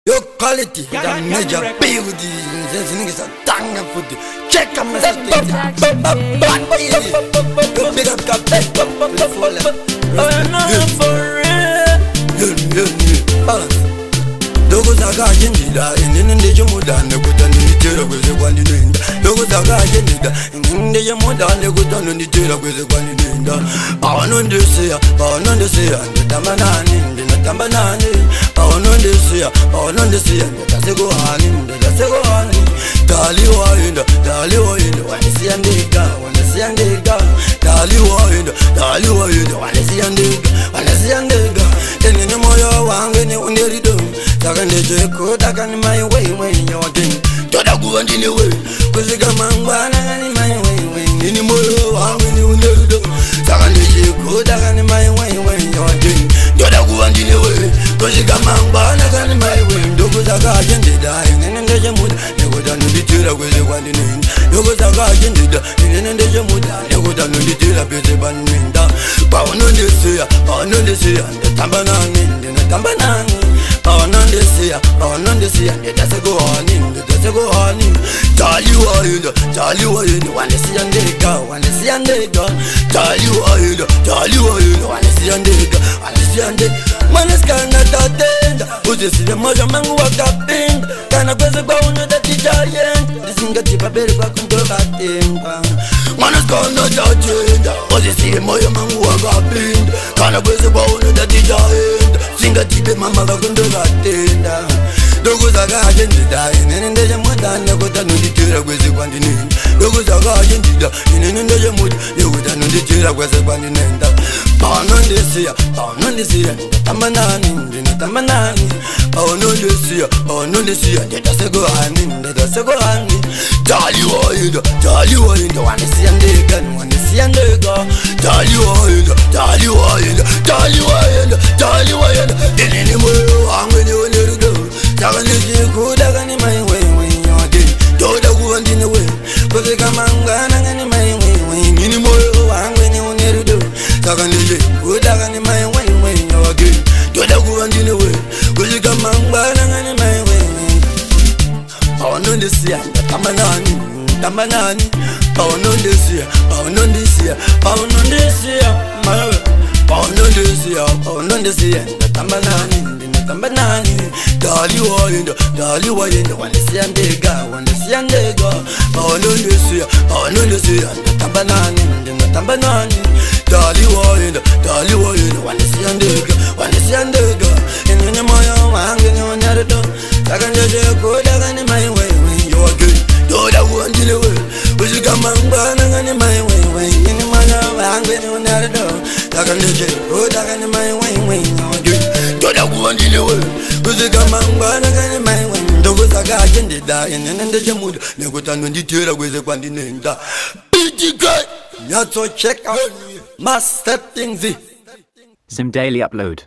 Your quality, that major beauty. This niggas a tanga for the check on my city. You big up captain. For real. Dogo zaga jendida, inende jomuda, neguta nitera kweze kwandi nenda. Dogo zaga jendida, inende jomuda, neguta nitera kweze kwandi nenda. Bawanondeseya, netamanani, bawanondeseya, netasegohani. Dali wainda, wanesiandega. Dali wainda, wanesiandega. Enene moyo wangu ni unerido. Takandeje ko takani my way your thing. Toda kuandini way. Kuzika mangwana ngani my way. Nini moyo wangu ni unerido. Takandeje ko takani my way your thing. Toda kuandini way. Kuzika mangwana ngani my way. Ndogo zaka jendida. Nende muda. Negoda nunditira kweze kwandini. Ndogo zaka jendida. Nende muda. Negoda nunditira kweze kwandini. Bawanondeseya, tambanani. Bawanondeseya, netasegohani. Dali wainda, wanesiandega. Dali wainda, wanesiandega. Maneskana tatenda, uzesile moja mangu wakapinda. Kana kweze kwa unoda tijayen, disinga tipabere kwa kundoka temba. Maneskana tatenda, uzesile moja mangu wakapinda. Kana kweze kwa unoda tijayen, singa tipe mama kundoka tenda. Dogo zaga jendida, inendeje muda, neguta nunditira kweze kwandi nenda. Dogo zaga jendida, inendeje muda, neguta nunditira kweze kwandi nenda. Bawanondeseya, tambanani. Bawanondeseya, netasegohani. Dali wainda, wanesiandega. Dali wainda, inene moyo wangu ni unerido. Takandeje ko takani my way your thing. Toda kuandini way. Kuzika mangwana ngani my way. Nini moyo wangu ni unerido. Takandeje ko takani my way your thing. Toda kuandini way. Kuzika mangwana ngani my way. Bawanondeseya, tambanani. Bawanondeseya, tambanani. Dali wainda, wanesiandega. Bawanondeseya, tambanani. Dali wainda, wanesiandega. Enene moyo wangu ni unerido. Takandeje ko takani my way your thing. Toda kuandini way. Kuzika mangwana ngani my way. Nini moyo wangu ni unerido. Takandeje ko takani my way your thing. Toda kuandini way. Kuzika mangwana ngani my way. Ndogo zaka jendida. Inendeje muda. Neguta nunditira kweze kwandi nenda. BTK. Nyatso check out. Master things. Some daily upload.